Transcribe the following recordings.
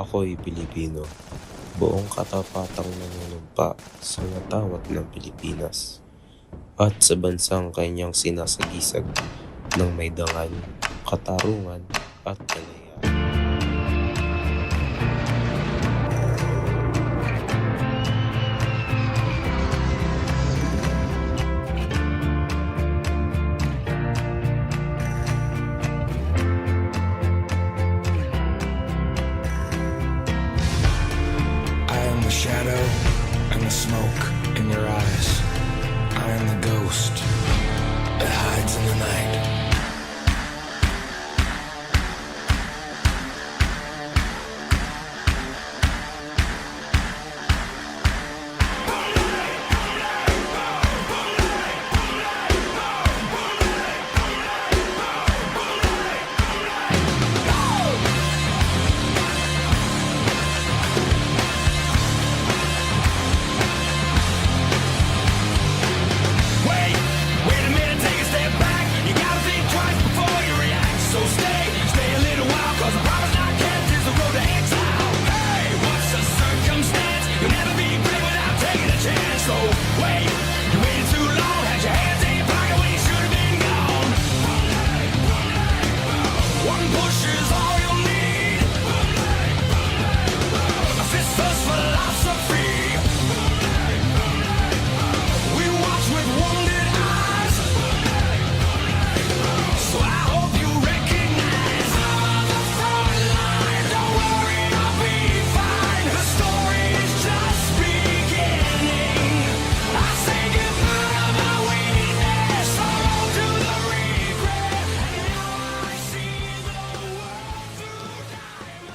Ako'y Pilipino, buong katapatang nanunumpa sa watawat ng Pilipinas at sa bansang kanyang sinasagisag ng may dangal, katarungan at kalayaan. The shadow and the smoke in your eyes. I am the ghost that hides in the night.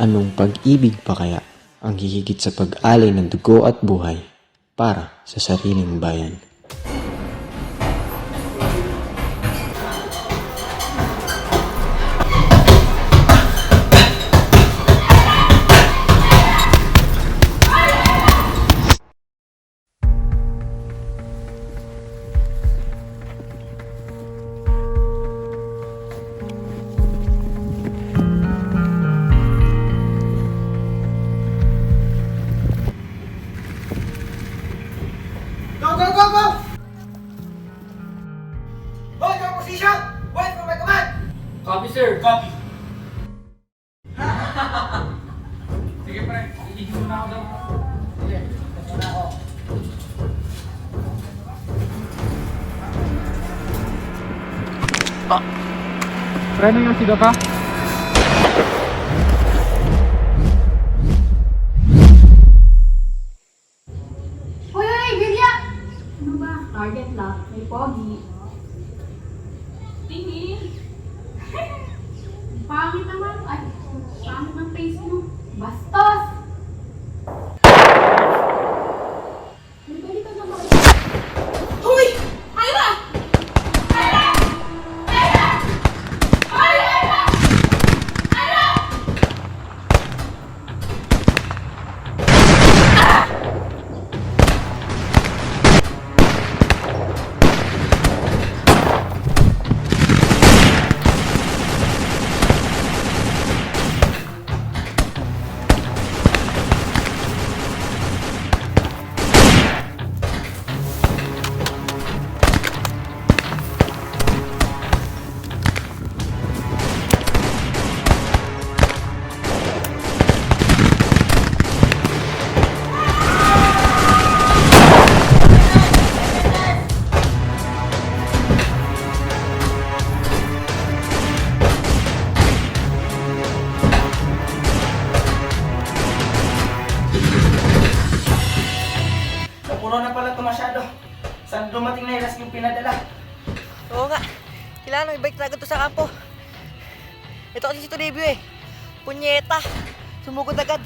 Anong pag-ibig pa kaya ang hihigit sa pag-alay ng dugo at buhay para sa sariling bayan? Go, go, go, go! Hold your position! Wait for my command! Copy, sir. Copy. Sige, pre. Iigil mo na ako daw. Sige, ito na ako. Pre, ano yung siga ka? Hoy, hoy, Bilya! Ano ba? Target lock. May pogi. Tingin. Pangit naman. Ay, pangit ng face mo. Bastos! May balikan naman. Hoy! Ira! Ira! Ira! Hoy, Ira! Ira! Napuno na pala ito masyado. Saan dumating na yung pinadala? Oo nga. Kailangan may bike na agad to sa kampo. Ito kasi si Toribio eh. Punyeta. Sumugod agad.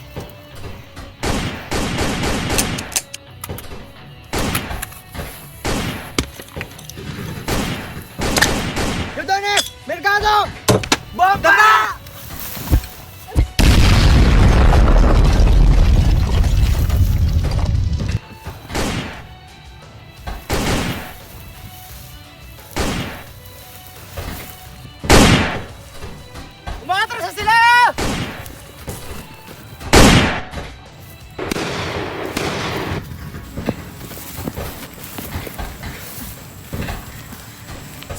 Yordones! Mercado! Bomba!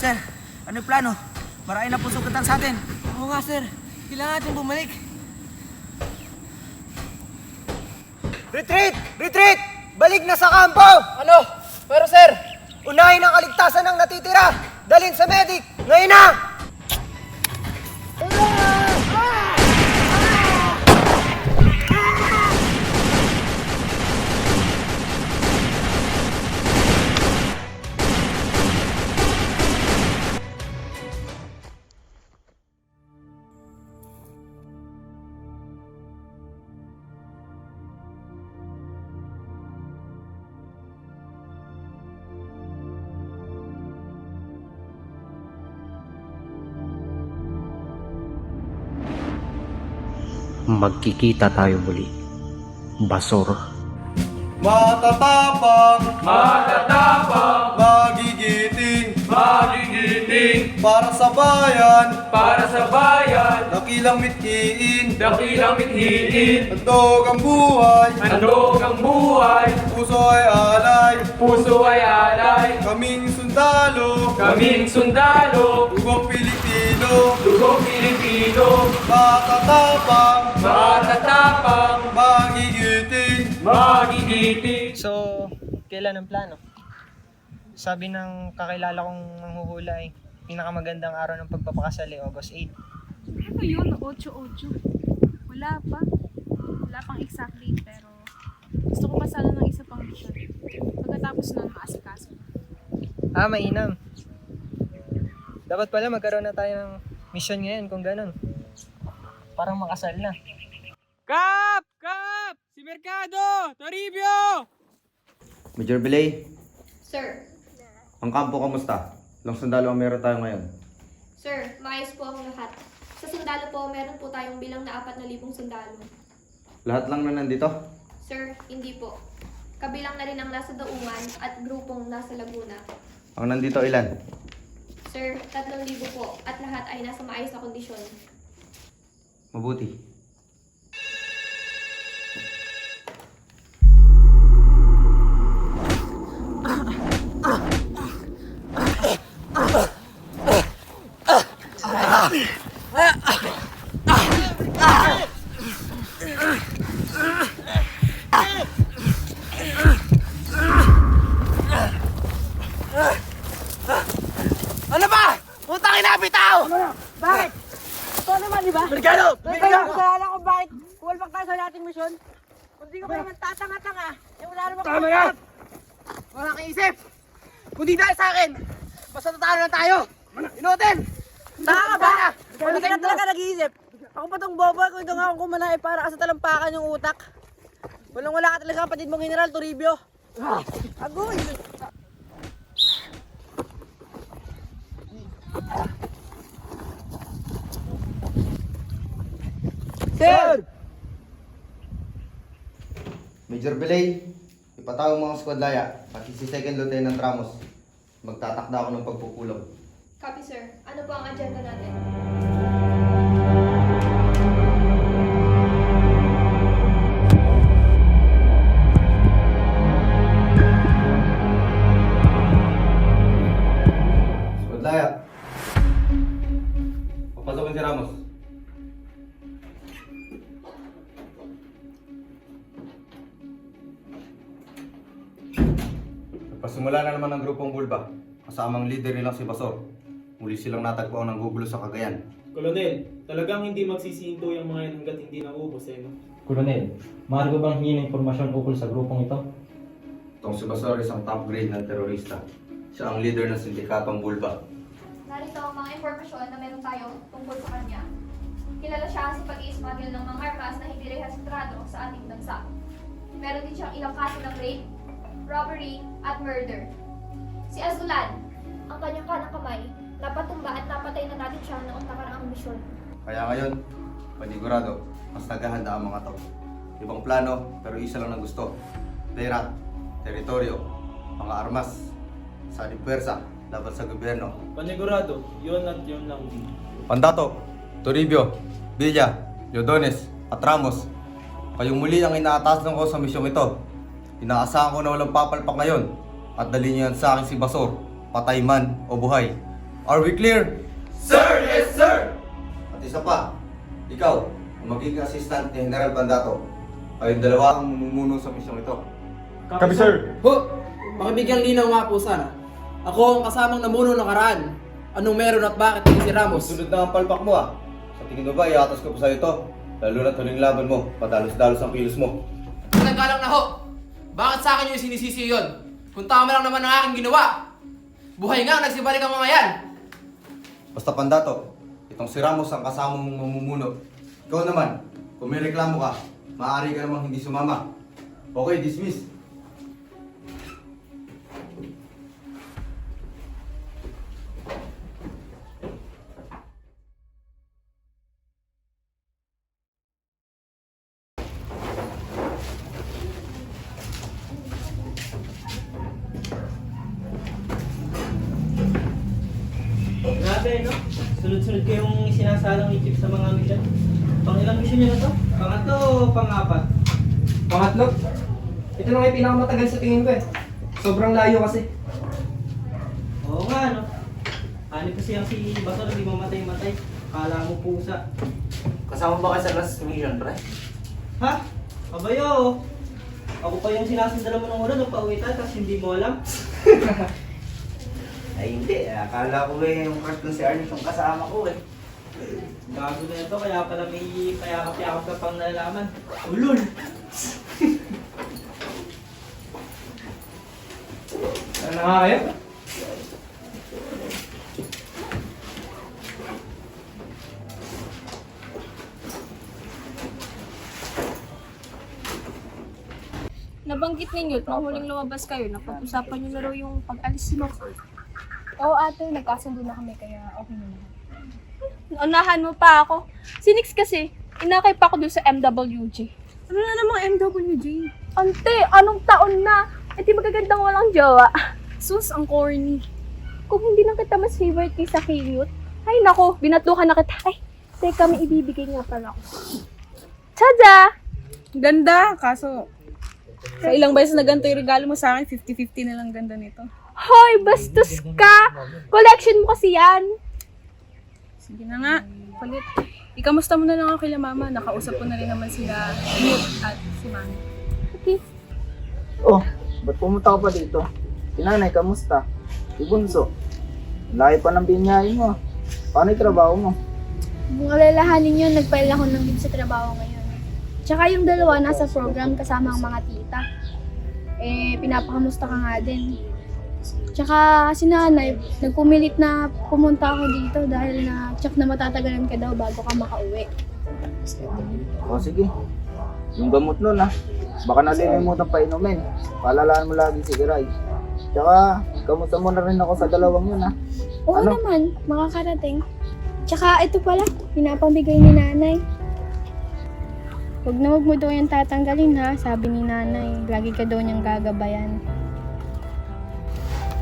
Carter, ano yung plano? Marami na po sugatan sa atin. Oo nga, sir. Kailangan natin bumalik. Retreat! Retreat! Balik na sa kampo! Ano? Pero, sir! Unahin ang kaligtasan ng natitira! Dalhin sa medic! Ngayon na! Magkikita tayo muli. Basor. Matatapang, magigiting, para sa bayan, dakilang mithiin, handog ang buhay, puso ay alay, kaming sundalo, dugong Pilipino, matatapang, magigiting. So, kailan ang plano? Sabi ng kakilala kong manghuhula ay pinakamagandang araw ng pagpapakasal ay August 8. Ano yun? 8-8. Wala pa. Wala pang exactly, pero gusto ko pa sana ng isa pang mission. Pagkatapos nun, maasikaso. Mainam. Dapat pala magkaroon na tayo ng mission ngayon kung ganun. Parang makasal na. Kap! Si Mercado! Toribio! Major Belay, Sir, ang kampo kamusta? Ilang sundalo ang meron tayo ngayon? Sir, maayos po ang lahat. Sa sundalo po, meron po tayong bilang na 4,000 sundalo. Lahat lang na nandito? Sir, hindi po. Kabilang na rin ang nasa Daungan at grupong nasa Laguna. Ang nandito ilan? Sir, 3,000 po at lahat ay nasa maayos na kondisyon. Mabuti. Ano ba? Putang ina, bitaw! Bakit? Ito naman, di ba? Mercado! Kasalanan ko bakit kuwalpag tayo sa ating misyon? Kung di ka pa naman tatanga-tanga, wala naman Tama yan! Wala kang isip! Kundi dahil sa akin, basta tatalo lang tayo! Inutin! Tanga ka ba? Hindi ka na talaga nag-iisip. Ako pa tong bobo, kung ito nga akong kumanay para ka sa talampakan yung utak. Walang-wala ka talaga kapatid mong General Toribio. Agoy! Sir! Major Belay, ipatawag mo ang squad laya, pati si Second Lieutenant Ramos. Magtatakda ako ng pagpupulong. Copy, sir. Ano po ang agenda natin? Squad laya. Papasokin si Ramos. Nagpasimula na naman ang grupong Bulba. Kasamang leader nilang si Basor. Muli silang natagpuan ng gugulo sa Cagayan. Kolonel, talagang hindi magsisinto yung mga yan hanggat hindi naubos no? Kolonel, maaari ba bang hingin ng impormasyon ukol sa grupong ito? Itong si Basor isang top grade na terorista. Siya ang leader ng sindikatong Bulba. Narito ang mga impormasyon na meron tayo tungkol sa kanya. Kilala siya sa pag-i-smuggle ng mga armas na hindi rehistrado sa ating bansa. Meron din siyang ilang kaso ng rape, robbery, at murder. Si Azulan, ang kanyang kanang kamay, napatumba at napatay na natin siya noong nakaraang misyon. Kaya ngayon, panigurado, mas naghahanda ang mga to. Ibang plano, pero isa lang ang gusto. Pera, teritoryo, mga armas, sa pwersa, laban sa gobyerno. Panigurado, yun at yun lang din. Pandato, Toribio, Villa, Yodones, at Ramos. Kayong muli ang inaatasan ko sa misyong ito. Inaasahan ko na walang papalpak ngayon at dali niyo yan sa akin si Basor, patay man o buhay. Are we clear? Sir, yes sir! At isa pa, ikaw, ang magiging assistant ni General Pandato. Kayong dalawa ang mamumuno sa misyong ito. Kami sir! Ho! Makibigyang linaw nga po sana. Ako ang kasamang namuno nakaraan. Anong meron at bakit hindi si Ramos? Sunod na ang palpak mo ah. Sa tingin mo ba, iatas ko pa sa'yo ito? Lalo na't huling laban mo, padalos-dalos ang kilos mo. Naggalang na ho! Bakit sa akin yung sinisisi yun? Kung tama lang naman ang aking ginawa. Buhay nga, nagsibalik ang mga yan! Basta Pandato, itong si Ramos ang kasamang mamumuno. Ikaw naman, kung may reklamo ka, maaari ka namang hindi sumama. Okay, dismiss. Grabe, no? Sunod-sunod kayong sinasalang ni Chief sa mga mission. Pang ilang mission nyo na to? Pangatlo o pang-apat? Pangatlo? Ito na nga yung pinakamatagal sa tingin ko eh. Sobrang layo kasi. Oo nga, no? Ano kasi ang si Basol, hindi mamatay-matay. Kala mo pusa. Kasama ba kayo sa last mission, pre? Ha? Abayo! Ako pa yung sinasandala mo ng una nung pauwi tayo, tapos hindi mo alam. Ay hindi, akala ko yung crush ko si Arnie yung kasama ko eh. Bago na ito, kaya pala may payakap-yakap ka pang nalalaman. Ulol! Ano na nga kayo? Nabanggit ninyo, nung huling lumabas kayo, napag-usapan nyo na raw yung pag-alis mo. Oo ate, nagkasundo na kami kaya okay na naman. Unahan mo pa ako. Si Nix kasi, inakay pa ako dun sa MWG. Ano na namang MWG? Ante, anong taon na? Eh di magagandang walang jowa. Sus, ang corny. Kung hindi lang kita mas favorite kaysa Kiyut, ay nako, binatukan na kita. Ay, teka, may ibibigay nga pala ako. Tada! Ganda, kaso sa ilang beses na ganito yung regalo mo sa akin, 50-50 na lang ganda nito. Hoy, bastos ka! Collection mo kasi yan. Sige na nga, palit. Ikamusta mo na lang ako kila mama, nakausap ko na rin naman sila Newt at si Mami. Okay. Oh, ba't pumunta ka pa dito? Si nanay, kamusta? Si Bunso? Layo pa ng binyahin mo. Paano yung trabaho mo? Kung alalahanin yun, nagpail ako ng leave sa trabaho ngayon. Tsaka yung dalawa nasa program kasama ang mga tita. Eh, pinapakamusta ka nga din. Tsaka si nanay, nagpumilit na pumunta ako dito dahil na-check na matatagalan ka daw bago ka makauwi. O sige, yung gamot nun baka nalilimutan pa inumin. Paalalaan mo lagi si Iray. Tsaka, kamusta mo na rin ako sa dalawang yun Oo naman, makakarating. Tsaka ito pala, pinapambigay ni nanay. Huwag na huwag mo daw yung tatanggalin ha, sabi ni nanay. Lagi ka daw niyang gagabayan.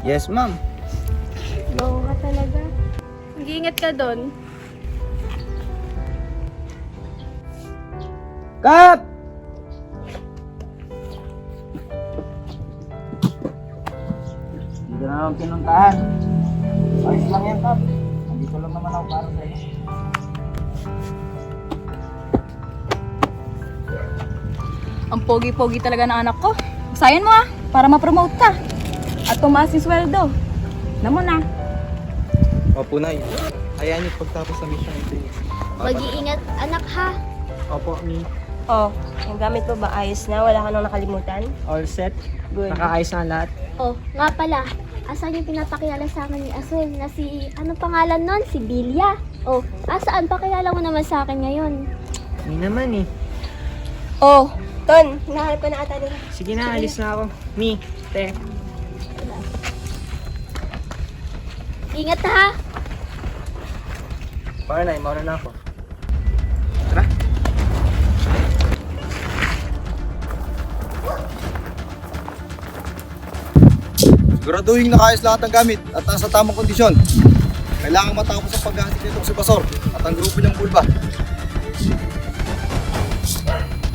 Yes, ma'am. Oo ka talaga. Mag-iingat ka doon. Kap! Hindi na naman pinuntahan. Ayos lang yan, Kap. Nandito lang naman ako para sa'yo. Ang pogi-pogi talaga ng anak ko. Sayan mo para ma-promote ka. At tumaas yung sweldo. Alam mo na. Opo, Nay. Hayaan niyo pagtapos sa mission ito. Mag-iingat anak ha. Opo, Mi. Oh, yung gamit mo ba ayos na? Wala ka nang nakalimutan? All set? Good. Nakaayos na ang lahat? Oh, nga pala. Asan yung pinapakilala sa akin ni Asul na si, ano pangalan nun? Si Bilya. Oh, asaan? Pakilala mo naman sa akin ngayon. Hindi naman eh. Oh, Ton, hinahanap ko na ata nila. Sige na, alis na ako. Mi, te. Ingat ha. Para na, mauna na ako. Siguraduhin nakayos lahat ng gamit at nasa tamang kondisyon. Kailangan matapos ang paghahatid nitong si Basor at ang grupo niyang Bulba.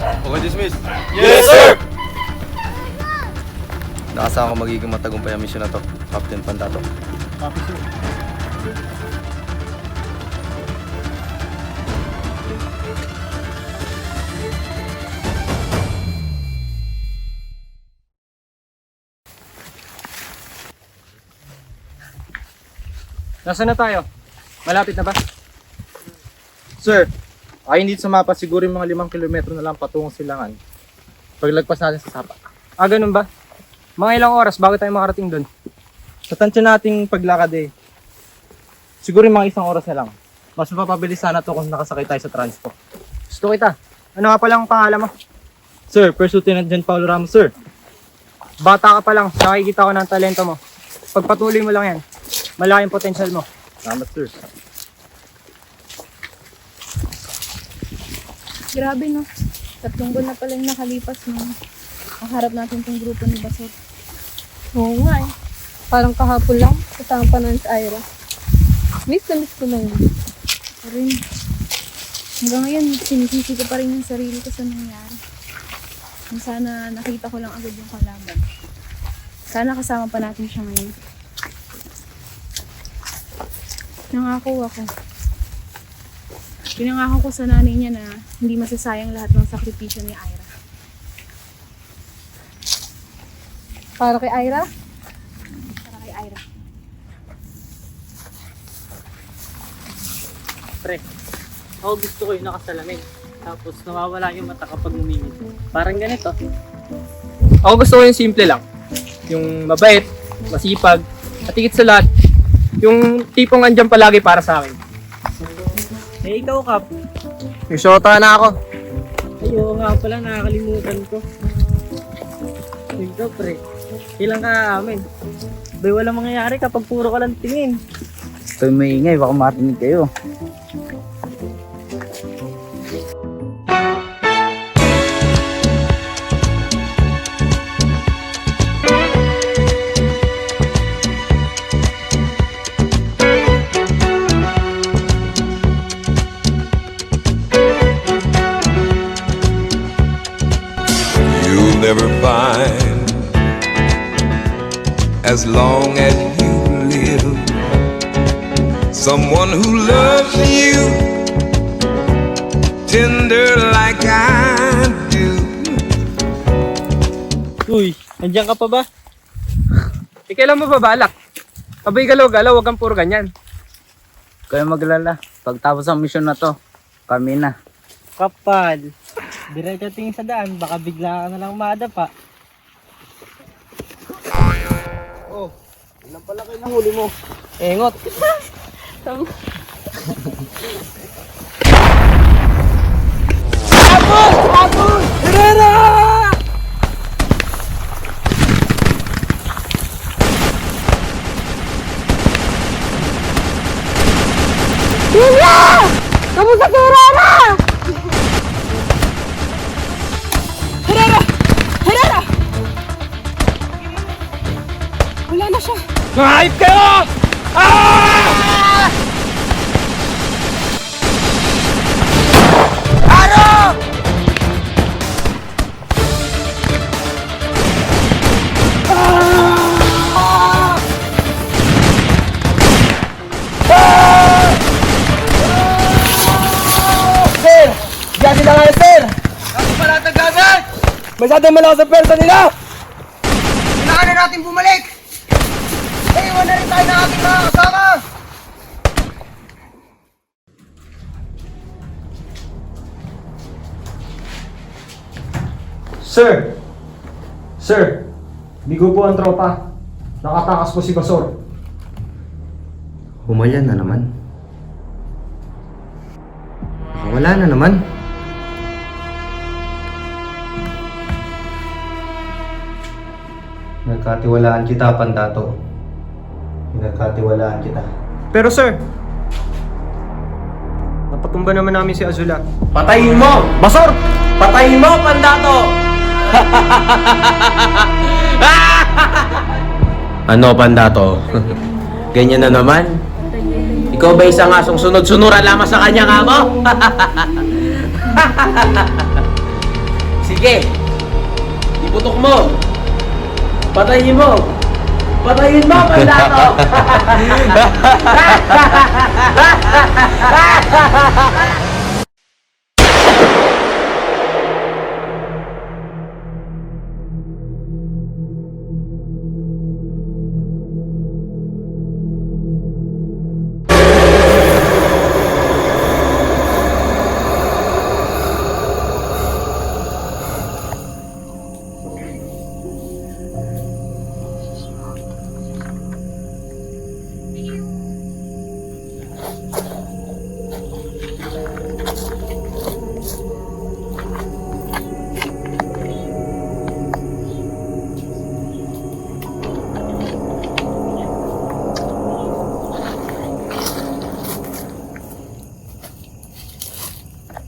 Okay, dismiss. Yes, sir! Naasahan ko magiging matagumpay ang misyon na to, Captain Pandato. Copy, sir. Nasaan na tayo? Malapit na ba? Sir, ayon dito sa mapa, siguro yung mga 5 kilometro na lang patungong Silangan. Paglagpas natin sa Sapa. Ah, ganun ba? Mga ilang oras bago tayo makarating doon? Sa tansya nating paglakad siguro yung mga 1 oras na lang. Mas mapapabilis sana to kung nakasakay tayo sa transpo. Gusto kita. Ano nga palang pangalan mo? Sir, First Lieutenant John Paulo Ramos, sir. Bata ka pa lang, nakikita ko ng talento mo. Pagpatuloy mo lang yan, malaking potential mo. Salamat, sir. Grabe no. 3 buwan na pala yung nakalipas no. Ang harap natin tong grupo ni Basot. Oo nga eh. Parang kahapon lang, kasama pa ng Ira. Miss ko na yun. Rin. Hanggang ngayon, sinisisi ko pa rin yung sarili ko sa nangyari. Kung sana nakita ko lang agad yung kalaban. Sana kasama pa natin siya ngayon. Nangako ako. Pinangako ko sa nanay niya na hindi masasayang lahat ng sakripisyo ni Ira. Para kay Ira? Para kay Ira. Pre, ako gusto ko yung nakasalamin. Tapos nawawala yung mata kapag umingit. Parang ganito. Ako gusto ko yung simple lang. Yung mabait, masipag, at higit sa lahat, yung tipong andyan palagi para sa akin. Eh, ikaw, Kap. Yung shota na ako. Ay, oo nga pala, nakakalimutan ko. Ikaw, pre. Ilang ka amin. Bay, walang mangyayari kapag puro ka lang tingin. Ito'y maingay, baka matinig kayo. You'll never find, as long as you live, someone who loves you tender like I do. Uy, nandiyan ka pa ba? Kailan mo ba balak? Abay galaw-galaw, wag kang puro ganyan. Kaya maglala, pagtapos ang misyon na to, kami na. Kapal. Diretso tingin sa daan, baka bigla ka na lang madapa. Oh, ilan pala kayo nahuli mo? Engot. Abos! Herrera! Julia! Kamusta si Herrera? Herrera! Herrera! Wala na siya. Mahayop kayo! Ah! Aro! Sir! Diyan sila nga, sir! Bakit pala tagagad? Masyadong malakas ang pwersa nila! Kailangan na natin bumalik! Eh, iwan na rin tayo ng ating mga kasama! Sir! Sir! Bigo po ang tropa. Nakatakas po si Basor. Humalya na naman. Wala na naman. Nagkatiwalaan kita, Pandato. Nagkatiwalaan kita. Pero sir, napatumba naman namin si Azula. Patayin mo! Basor! Patayin mo, Pandato! Ano, Pandato? Ganyan na naman? Ikaw ba isang asong sunod-sunuran lamang sa kanya nga mo? Sige! Iputok mo! Patayin mo! Patayin mo, mandato!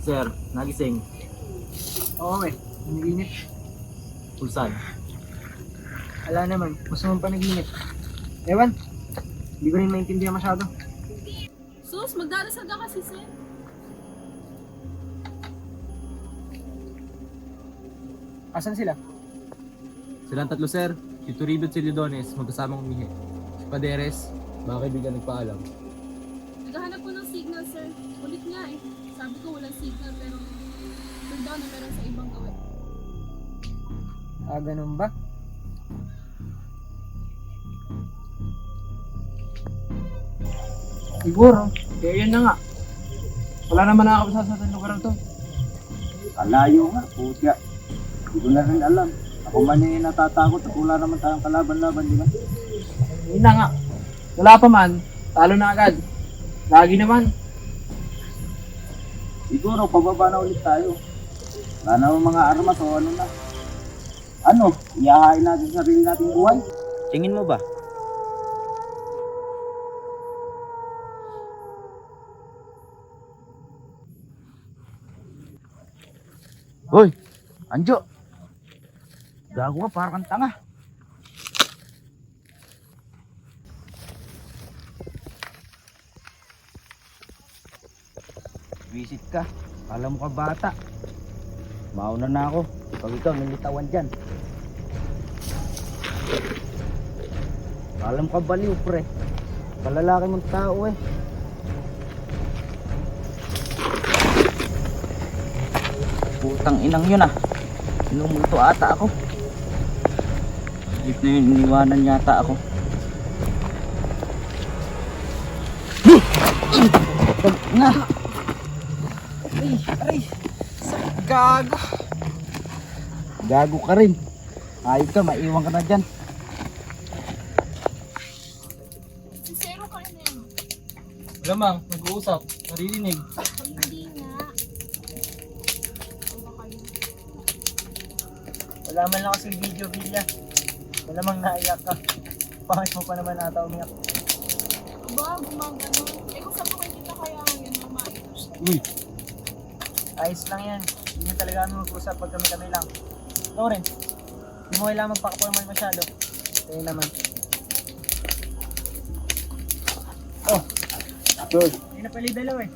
Sir, nagising. Oo nag-init. Pulsan. Ala naman, gusto mong panaginip. Ewan, hindi ko rin maintindihan masyado. Sus, magdarasal ka kasi, sir. Asan sila? Silang tatlo, sir. Si Toribio at si Lidones, magkasamang umihi. Si Paderes, mga kaibigan nagpaalam. Naghahanap ko ng signal, sir. Ulit nga eh. Sabi ko walang signal pero sure daw na meron sa ibang gawin. Ganun ba? Siguro, kaya yan na nga. Wala naman nakakabasa sa lugar to. Alayo nga, putya. Hindi ko na rin alam. Ako man yung natatakot at wala naman tayong kalaban-laban, di ba? Yun na nga. Wala pa man, talo na agad. Lagi naman. Siguro, pababa na ulit tayo. Wala naman mga armas o ano na. Ano, iyahain natin sa sarili nating buhay? Tingin mo ba? Hoy, Anjo! Gago ka, parang kang tanga. Visit ka. Kala mo ka bata. Mauna na ako. Pag ikaw nilitawan dyan. Kala mo ka baliw, pre. Kalalaki mong tao eh. Putang inang yun ah. Sinumulto ata ako. Jeep na yun, iniwanan yata ako. Nga! Aray! Gago! Gago ka rin. Ayos ka, maiwan ka na dyan. Zero ka na yun. Wala mang, nag-uusap, naririnig. Hindi nga. Wala man lang kasing video, Villa. Malamang naiyak ka. Pangit mo pa naman ata umiyak. Aba, gumagano. Eh kung saan ko kita kaya ngayon, mamain. Uy, Ayos lang yan. Hindi na talaga kami mag-usap pag kami lang. Ikaw rin. Hindi mo kailangan magpakapormal masyado. Kaya naman. Oh! Sure. Hindi na pala yung dalaw eh.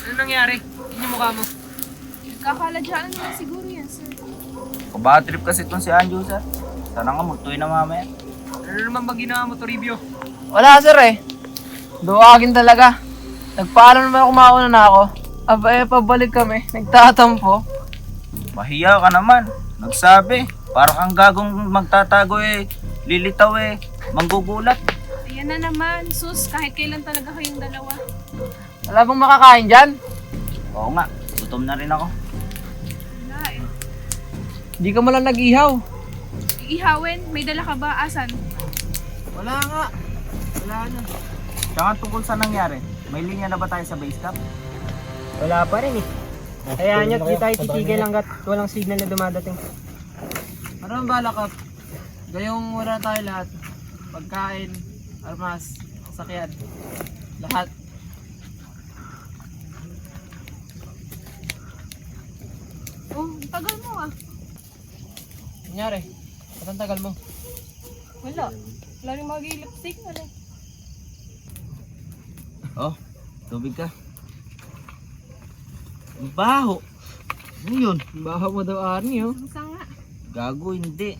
Ano nangyari? Hindi mukha mo. Kakaladyanan nila siguro yan, sir. Bad trip kasi itong si Anjo, sir. Sana nga magtuloy na mamaya. Ano naman ba ginawa mo, Toribio? Wala, sir eh. Duwagin talaga. Nagpaalam naman ako, mauna na ako. Aba pabalik kami. Nagtatampo. Mahiya ka naman. Nagsabi. Para kang gagong magtatago eh. Lilitaw eh. Manggugulat. Ayan na naman. Sus, kahit kailan talaga kayong dalawa. Wala bang makakain dyan? Oo nga. Gutom na rin ako. Wala eh. Hindi ka malang nag-ihaw. Iihawin, may dala ka ba? Asan? Wala nga. Wala na. Tsaka tungkol sa nangyari. May linya na ba tayo sa base camp? Wala pa rin eh. Kaya nyo, di tayo titigil hanggat walang signal na dumadating. Maraming bala ka. Gayong wala tayo lahat. Pagkain, armas, sakyan. Lahat. Oh, ang tagal mo ah. Kunyari, ba't ang tagal mo? Wala. Wala rin mag-i-lipstick na lang. Oh, tubig ka. Ang baho. Ano yun? Baha mo daw, Arnie, oh. Sanga. Gago, hindi.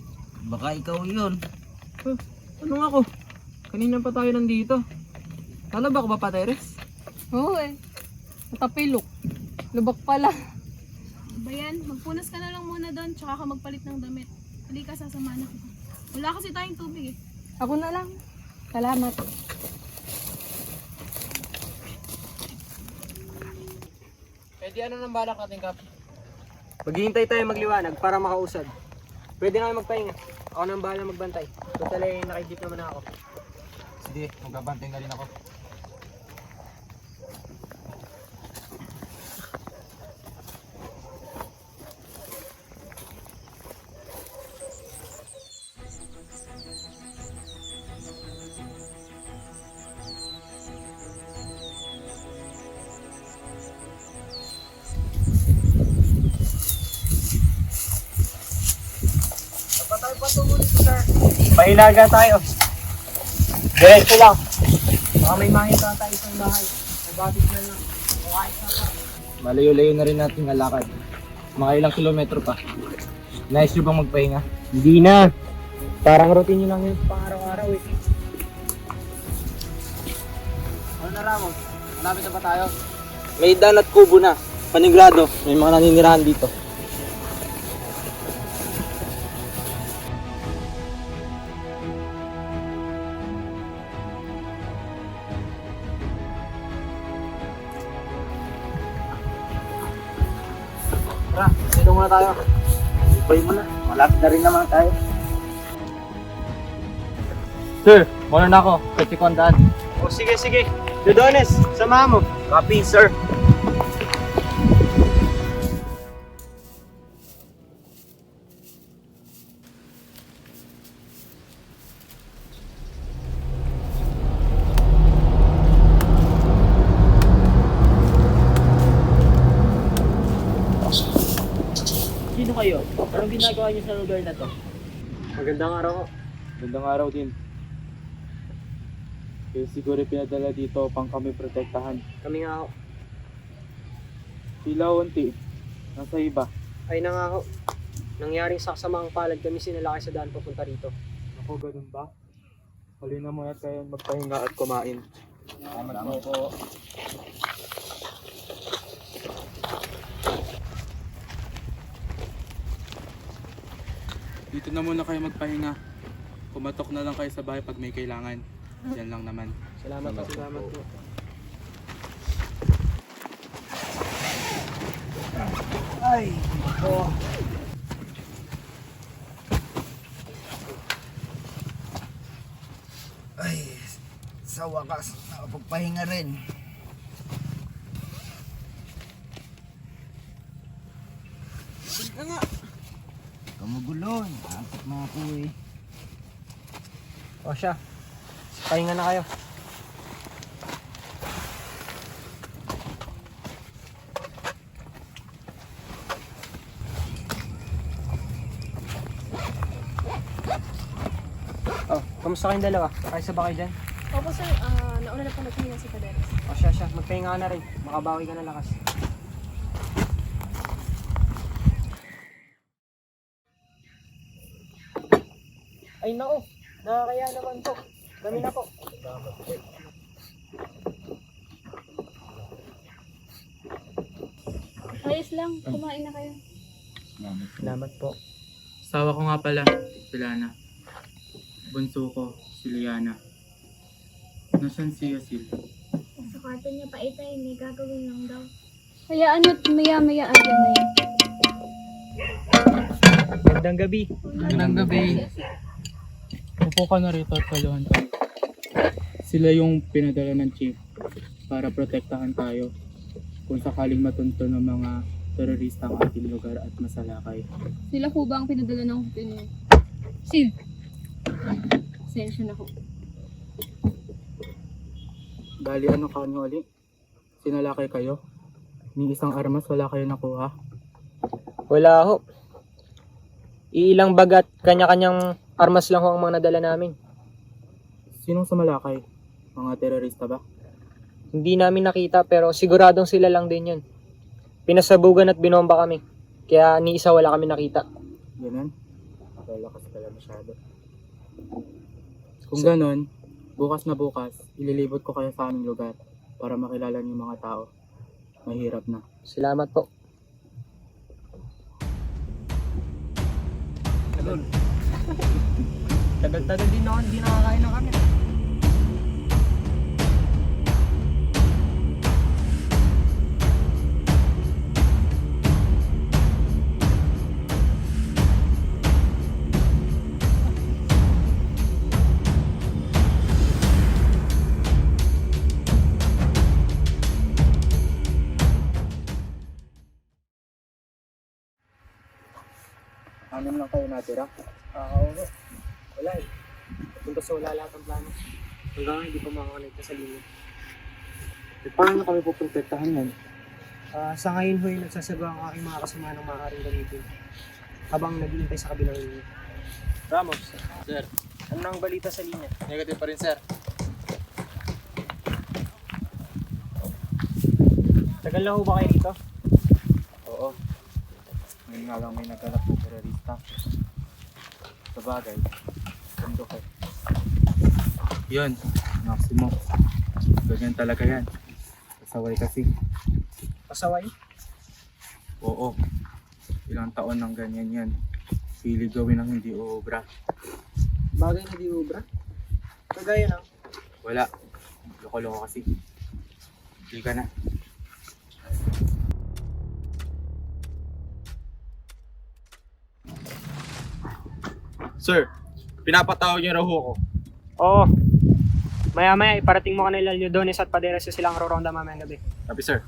Baka ikaw yun. Ano nga ako? Kanina pa tayo nandito. Lalaba ka ba, Pateres? Oo eh. Natapilok. Lubak pala. Bayan, magpunas ka na lang muna doon, tsaka ka magpalit ng damit. Halika, sasama na kita. Wala kasi tayong tubig eh. Ako na lang. Salamat. Pwede ano nang balak natin, Kap? Maghihintay tayo magliwanag para makausad. Pwede na kayo magpahinga. Ako nang bahala magbantay. Total ay nakikip naman na ako. Sige, magbabantay na rin ako. Pahilaga tayo. Diretso lang. Baka may makita tayo sa bahay. Nabatis na lang. Malayo-layo na rin natin ang lakad. Mga ilang kilometro pa. Nice nyo bang magpahinga? Hindi na. Parang routine nyo lang yun pang araw-araw eh. Ano na, Ramos? Malapit na ba tayo? May dan at kubo na. Panigurado, may mga naninirahan dito. Tara, dito muna tayo. Ipay mo na. Malapit na rin naman tayo. Sir, muna na ako. Kasi ko ang daan. O sige, sige. Ludones, samahan mo. Copy, sir. Sino kayo? Anong ginagawa niyo sa lugar na to? Magandang araw ho. Magandang araw din. Kaya siguro pinadala dito pang kami protektahan. Kami nga ho. Sila unti. Nasa iba. Ay na nga ho. Nangyaring saksamaang palad kami sinalakay sa daan papunta rito. Ako, ganun ba? Halina mo at kayo magpahinga at kumain. Salamat po. Dito na muna kayo magpahinga. Kumatok na lang kayo sa bahay pag may kailangan. Yan lang naman. Salamat po. Salamat po. Ay, oh. Ay, sa wakas, nakapagpahinga rin. Sige nga. Kamagulon, akit na ako eh. O siya. Pahinga na kayo. Oh, kamusta kayong dalawa? Kaysa ba kayo dyan? Opo sir, nauna na po nagpahinga si Paderes. O siya, magpahinga ka na rin. Makabawi ka na lakas. Ay nako, nakakaya naman po. Dami na po. Ayos lang, kumain na kayo. Salamat po. Asawa ko nga pala, si Lana. Bunso ko, si Liana. Nasaan si Yasil? Sa kwarto niya pa itay, may gagawin lang daw. Hayaan at maya-maya agad na yun. Magandang gabi. Magandang gabi. Upo ka na rito at kaluhan ka. Sila yung pinadala ng chief para protektahan tayo kung sakaling matunto ng mga terorista ang ating lugar at masalakay. Sila po ba ang pinadala ng hotel niyo? Sil! Sensya na ko. Bali ano ka nyo ulit? Sinalakay kayo? Ni isang armas wala kayo nakuha? Wala ho. Iilang bagat, kanya-kanyang armas lang ho ang mga nadala namin. Sinong sumalakay? Mga terorista ba? Hindi namin nakita pero siguradong sila lang din yun. Pinasabugan at binomba kami. Kaya ni isa wala kami nakita. Ganun? Lalakas pala masyado. Kung ganun, bukas na bukas, ililibot ko kayo sa aming lugar para makilala niyo yung mga tao. Mahirap na. Salamat po. Tagal-tagal din ako, hindi nakakain ng kami. Anim lang kayo natira. Oo. Wala eh. Punta sa wala lahat ng plano. Hanggang ngayon, hindi pa makakonekta sa linya. Paano kami puprotektahan yan? Sa ngayon ho, nagsasagawa ang aking mga kasama ng maaaring gamitin habang naghihintay sa kabilang linya. Ramos, Sir, ano ang balita sa linya? negative pa rin, sir. Tagal na ho ba kayo rito? Oo. Ngayon nga lang may nagkalap ng terorista. Sa bagay, bundok eh. Yun, Maximo. Ganyan talaga yan. Pasaway kasi. Pasaway? Oo. Ilang taon nang ganyan yan. Pili gawin ang hindi uubra. Bagay na di ubra? Kagaya ng? Wala. Loko-loko kasi. Hindi ka na. Sir, pinapatawag niyo raw ako. Oo. Maya-maya, iparating mo kanila Leodones at Paderes sa silang roronda mamayang gabi. Sabi, sir.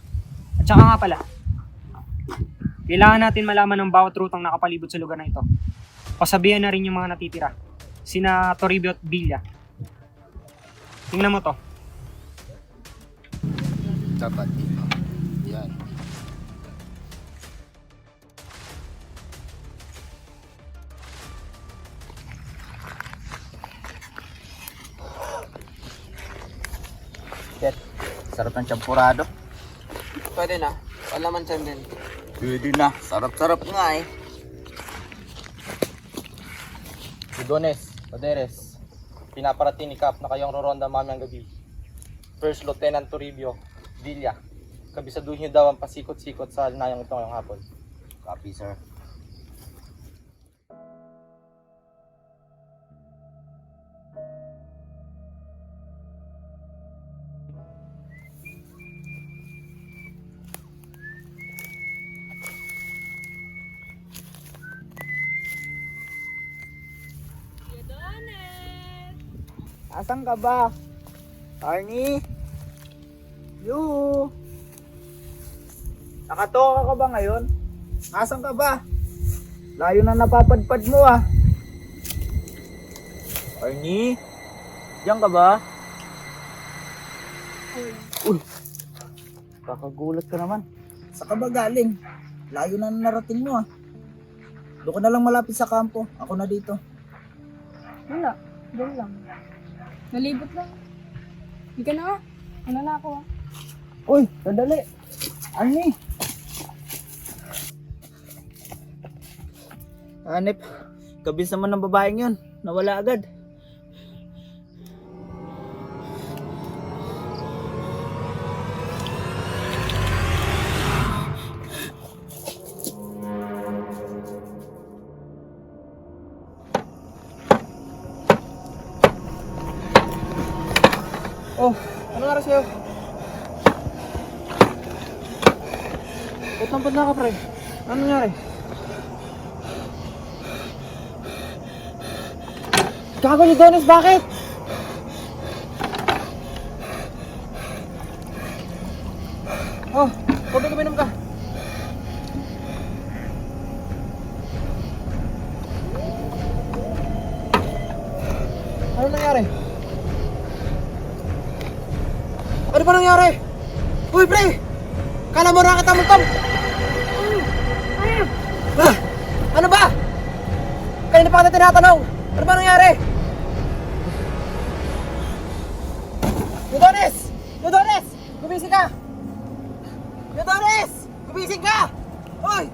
At saka nga pala, kailangan natin malaman ng bawat rutang nakapalibot sa lugar na ito. Pasabihan na rin yung mga natitira. Sina Toribio at Villa. Tingnan mo to. Dapat dito. Yan. Sarap ng champurado. Pwede na. Palaman siya din. Pwede na. Sarap-sarap nga eh. Leodones, Paderes, pinaparating ni Cap na kayong roronda mamayang gabi. First Lieutenant Toribio, Villa. Kabisaduhin niyo daw ang pasikot-sikot sa alinayang ito ngayong hapon. Copy, sir. Asan ka ba? Arnie? Yoo! Nakatoka ka ba ngayon? Asan ka ba? Layo na napapadpad mo ah. Arnie? Diyan ka ba? Uy! Kakagulat ka naman. Saan ka ba galing? Layo na narating mo ah. Doon ka na lang malapit sa kampo. Ako na dito. Wala. Doon lang. Nalibot lang. Hindi ka na nga. Ano na ako ah. Uy! Sandali! Arnie! Hanip, kabis naman ng babaeng yun. Nawala agad. Oh, ano nga sa'yo? Ba't na ka, pre? Ano nangyari? Gago ni Donis, bakit? Oh, tubig uminom ka. Ano nangyari? Ano ba nangyari? Uy, pre! Kala mo na kita multong! Ah, ano ba? Kanina pa kita tinatanong! Ano ba nangyari? Leodones! Leodones! Gumising ka! Leodones! Gumising ka! Uy!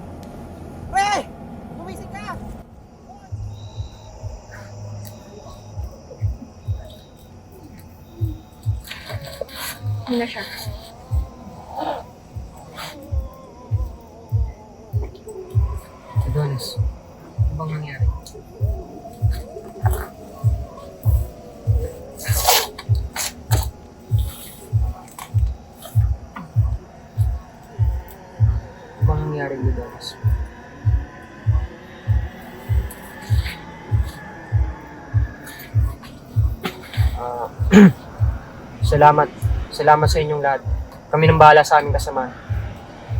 mo na siya. Adonis, ano bang nangyari? Ano bang nangyari, Adonis? Salamat. Salamat sa inyong lahat. Kami nang bahala sa aming kasama.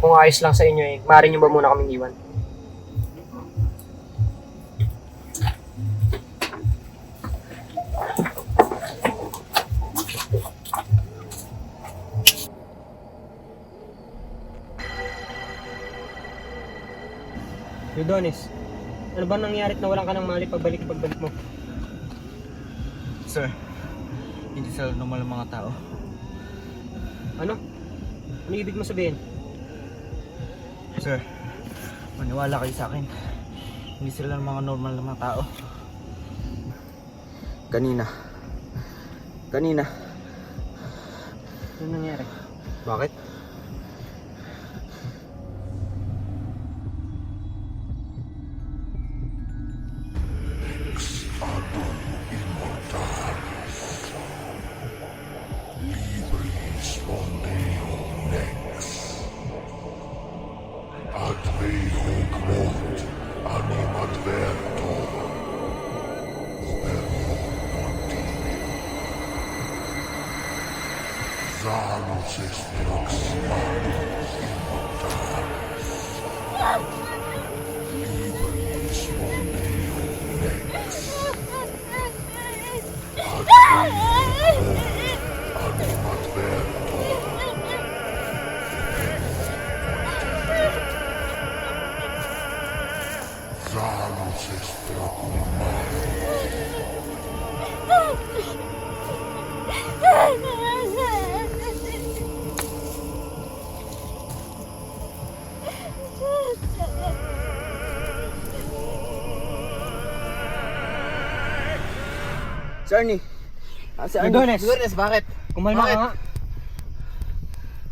Kung ayos lang sa inyo maaari nyo ba muna kaming iwan? Yudonis, ano ba nangyari at nawalan ka ng mali pagbalik mo? Sir, hindi sila normal ang mga tao. Ano? Ano ibig mo sabihin? Sir, maniwala kayo sa akin. Hindi sila ng mga normal na mga tao. Kanina. Ano nangyari? Bakit? Si Arnie. Si Arnie. Yudonis, bakit? Kumalma ka nga.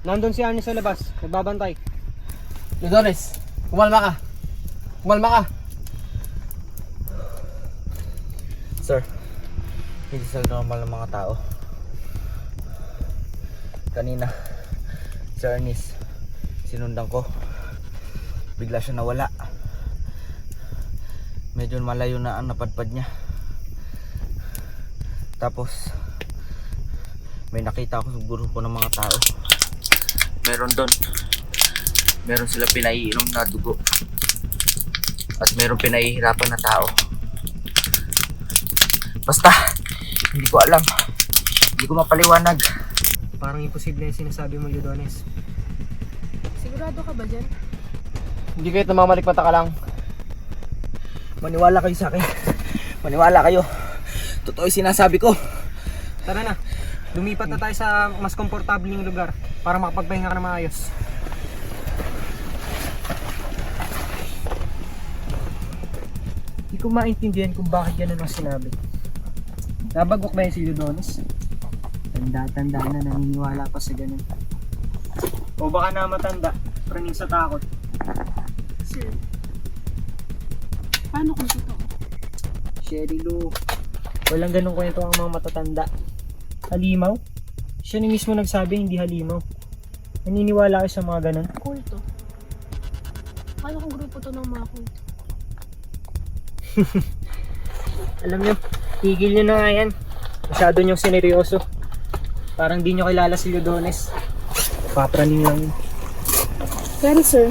Nandun si Arnie sa labas, nagbabantay. Ludones, kumalma ka. Sir, hindi sila normal ng mga tao. Kanina, si Ernest, sinundan ko. Bigla siya nawala. Medyo malayo na ang napadpad niya. Tapos, may nakita ako sa grupo ng mga tao. Meron sila pinaiinom na dugo. At meron pinahihirapan na tao. Basta, hindi ko alam. Hindi ko mapaliwanag. Parang imposible yung sinasabi mo, Yudonis. Sigurado ka ba dyan? Hindi kayo namamalikpata ka lang. Maniwala kayo sa akin. Maniwala kayo. Totoo yung sinasabi ko. Tara na, lumipat na tayo sa mas komportabling lugar para makapagpahinga ka na maayos. Hindi ko maintindihan kung bakit ganun ang sinabi. Nabagok ba yung si Yudonis? Tanda-tanda na naniniwala pa sa ganun. O baka na matanda, praning sa takot. Sir, paano kung totoo? Sherry Lou, walang ganong kwento ang mga matatanda. Halimaw? Siya ni mismo nagsabi hindi halimaw. Naniniwala kayo sa mga ganon? Kulto. Paano kung grupo to ng mga kulto? Alam nyo, tigil nyo na nga yan. Masyado nyong sineryoso. Parang di nyo kilala si Ludones. Papraning lang yun. Pero sir,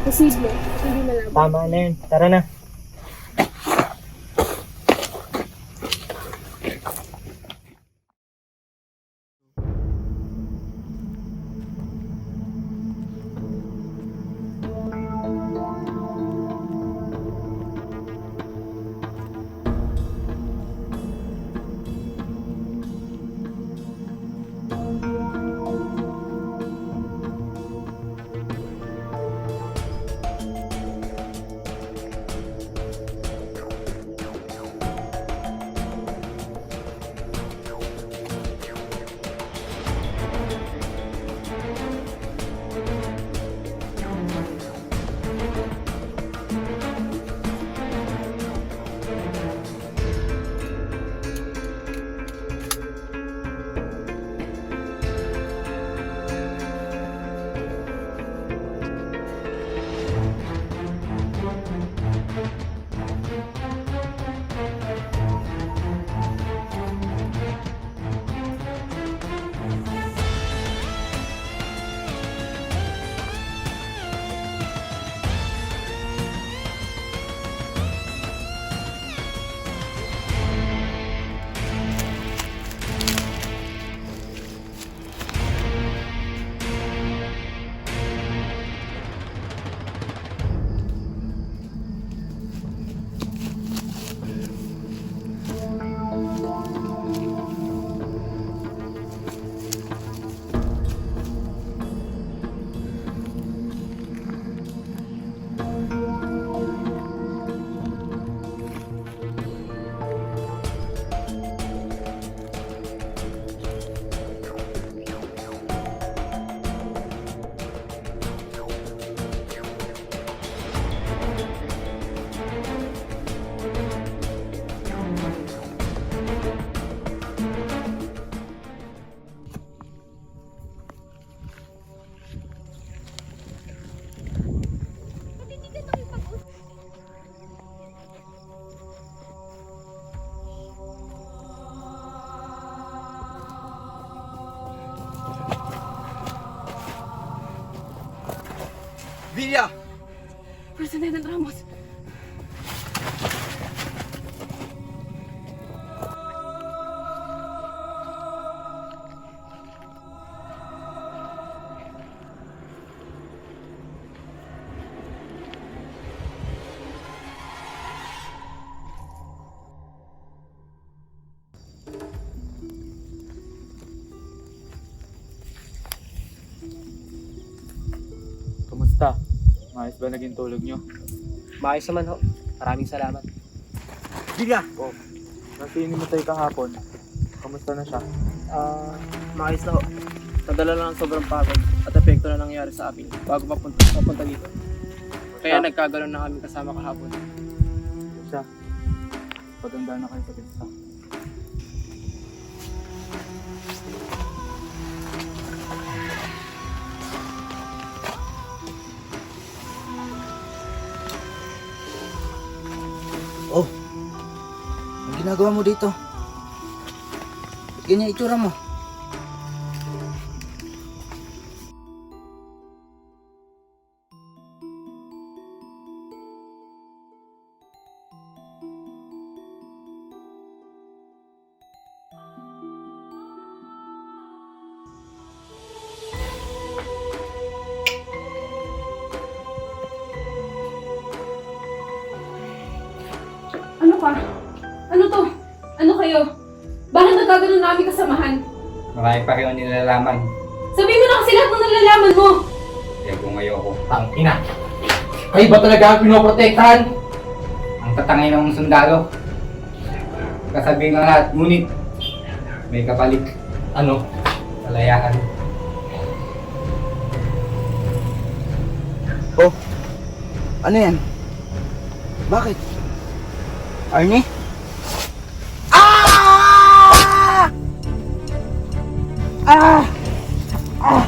posible. Hindi malaban. Tama na yun. Tara na. Villa! President Ramos. Kumusta? Maayos ba naging tulog nyo? Maayos naman ho. Maraming salamat. Villa! Oh, nasa inimitay kahapon. Kamusta na siya? Maayos na ho. Nadala lang ang sobrang pagod at epekto na nangyari sa amin bago mapunta dito. Kaya nagkagano'n na kami kasama kahapon. Siya. Paganda na kayo sa pista. Oh, ang ginagawa mo dito? Ba't ganyan itsura mo? Ano ka? Ano to? Ano kayo? Bakit nagkaganon namin kasamahan? Marami pa rin nilalaman. Sabihin mo na kasi lahat ng nalalaman mo! Kaya kung ayoko. Tangina! Kayo ba talaga ang pinoprotektahan? Ang tatangay ng sundalo. Kasabihin ng lahat, ngunit may kapalit. Ano? Kalayaan. Oh, ano yan? Bakit? Arnie? Ah! Ah! Ah!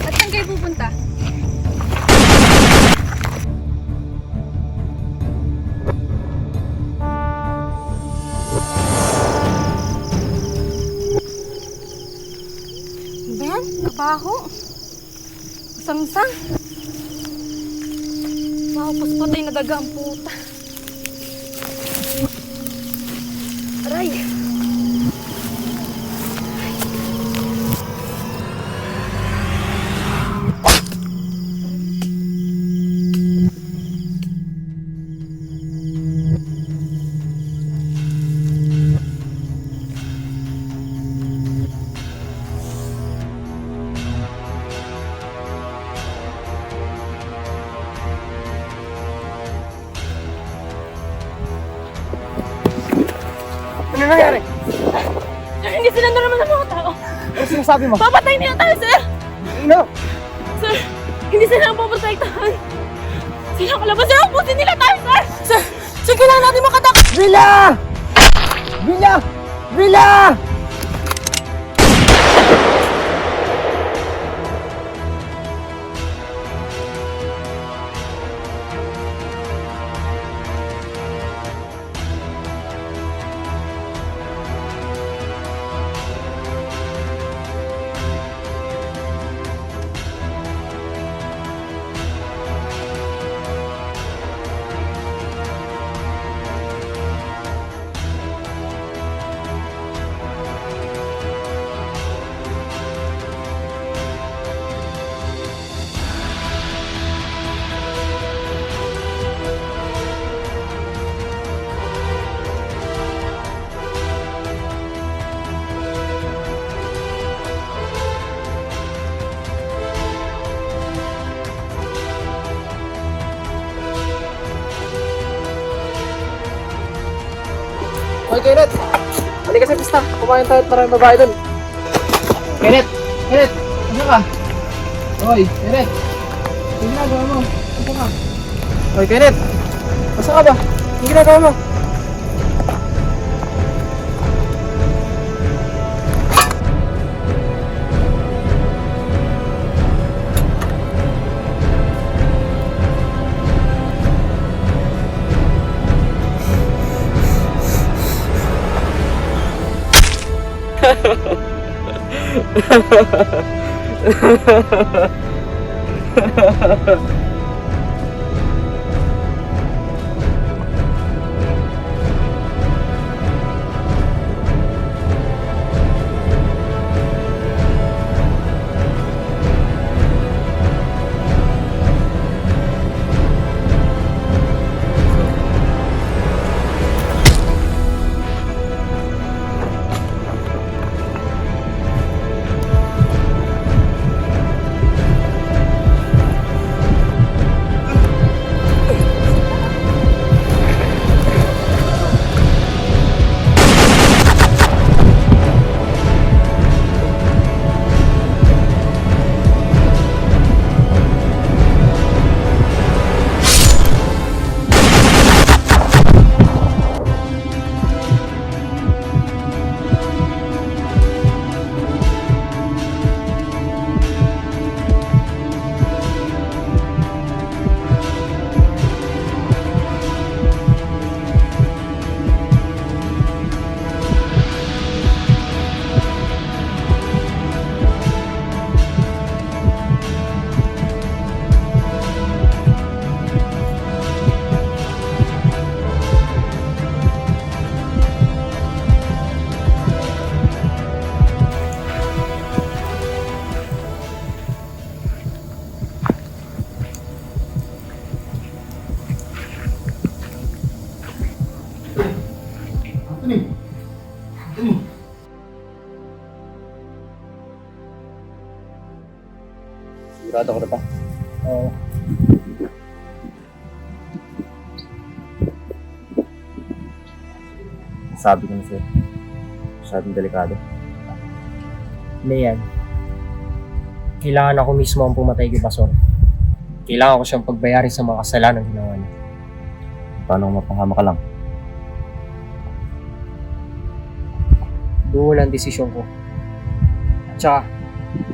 At saan kayo pupunta? Ano ba yan? Kabaho. Usang-usang. Mahapos patay na daga ang puta. Aray! Ano nangyari? Hindi sila naman ng mga tao. Ano sinasabi mo? Papatay nila tayo, sir! Ano? Sir, hindi sila ang poprotektahan. Sila kalabas, sir! Upusin nila tayo, sir! Sir, kailangan natin makatak! Villa! Villa! Villa! Okay, Kenneth. Halika sa pista. Kumain tayo at maraming babae dun. Kenneth! Kenneth! Ano ka? Hoy, Kenneth! Ano ginagawa mo? Ano ka? Hoy, Kenneth! Asa ka ba? Ano ginagawa mo? Sigurado ko na ba? Oo. Sabi ko na sa'yo. Masyadong delikado. Hindi yan. Kailangan ako mismo ang pumatay kay Basor. Kailangan ko siyang pagbayarin sa mga kasalanan ng ginawa niya. Paano kung mapahama ka lang? Doon ang desisyon ko. At saka,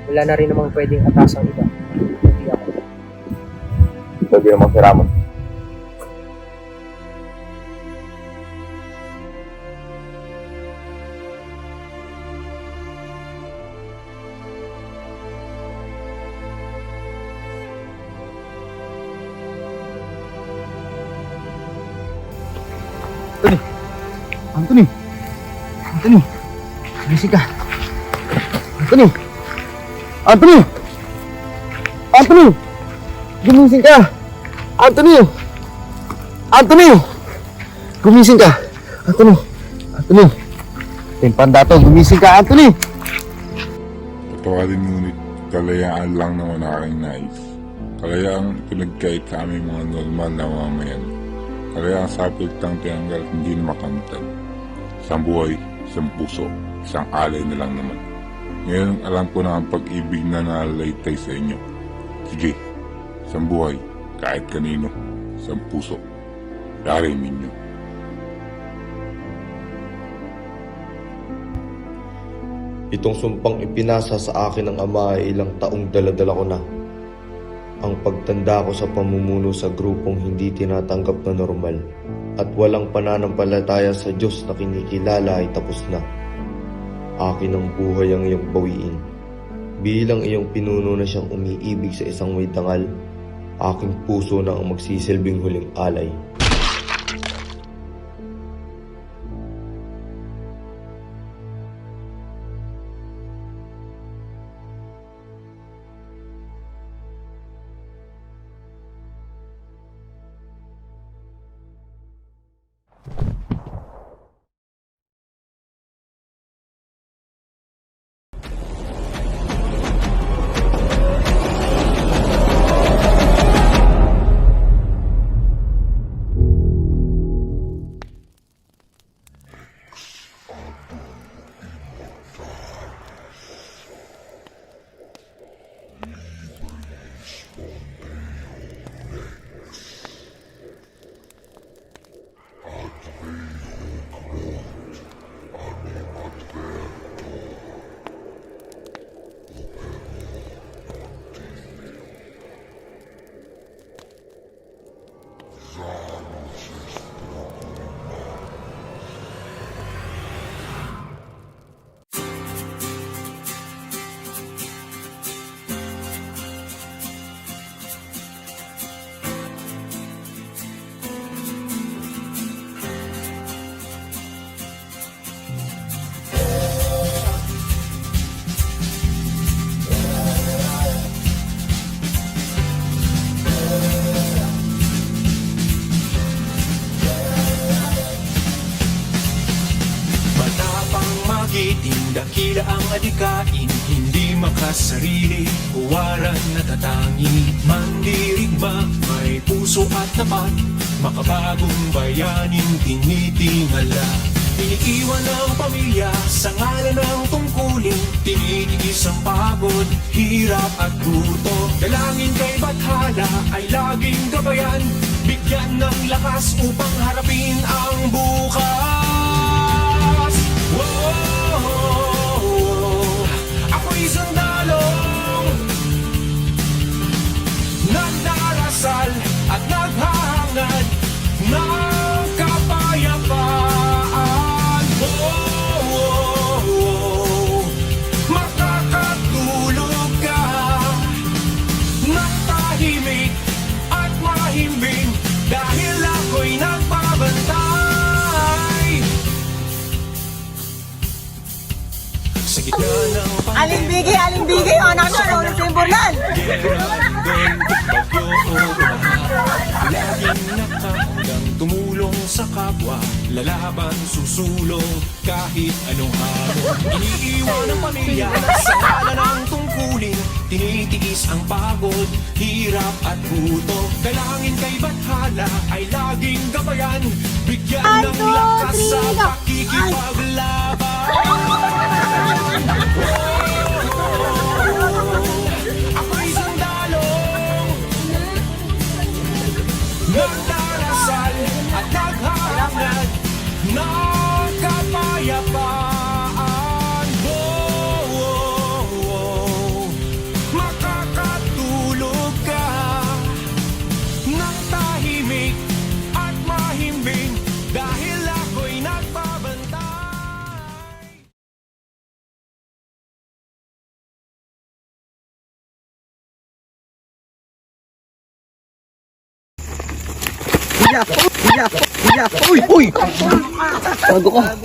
wala na rin namang pwedeng atasang iba. Hindi ako. Pwede naman si Ramon. Anthony! Anthony! Gising ka! Anthony! Anthony! Anthony! Gumising ka! Anthony! Anthony! Gumising ka! Anthony! Anthony! Timpandato, gumising ka, Anthony! Patawarin ngunit kalayaan lang naman ang aking nais. Kalayaang pinagkait sa aming mga normal na mamamayan. Kalayaang sapit lang tinanggal at hindi na makantag. Isang buhay, isang puso, isang alay na lang naman. Ngayon alam ko na ang pag-ibig na nalaytay sa inyo. Sige, isang buhay, kahit kanino, isang puso, yarin ninyo. Itong sumpang ipinasa sa akin ng ama ay ilang taong daladala ko na. Ang pagtanda ko sa pamumuno sa grupong hindi tinatanggap na normal at walang pananampalataya sa Diyos na kinikilala ay tapos na. Akin ang buhay ang iyong bawiin. Bilang iyong pinuno na siyang umiibig sa isang may dangal, aking puso na ang magsisilbing huling alay. Dakila ang adikain, hindi makasarili, huwaran natatangi, mandirigma, may puso at tapat, makabagong bayaning tinitingala. Iniiwan ang pamilya sa ngalan ng tungkulin, tinitigis ang pagod, hirap at guto. Dalangin kay Bathala ay laging gabayan, bigyan ng lakas upang harapin ang bukas. Whoa, ako'y sundalong nagdarasal at naghahangad ng kapayapaan. Whoa, makakatulog ka ng tahimik at mahimbing dahil ako'y nagbabantay. Sa gitna ng Aling Bigay, anak nyo, ano sa imbornan? Laging nakahanggang tumulong sa kapwa, lalaban, susulong kahit anong hamon. Iniiwan ang pamilya sa ngalan ng tungkulin, tinitiis ang pagod, hirap at gutom. Dalangin kay Bathala ay laging gabayan, bigyan ng lakas sa pakikipaglaban. Ako'y sundalong nagdarasal at naghahangad ng kapayapaan. Makakatulog ka ng tahimik at mahimbing dahil ako'y nagbabantay. Uy! Bago ka.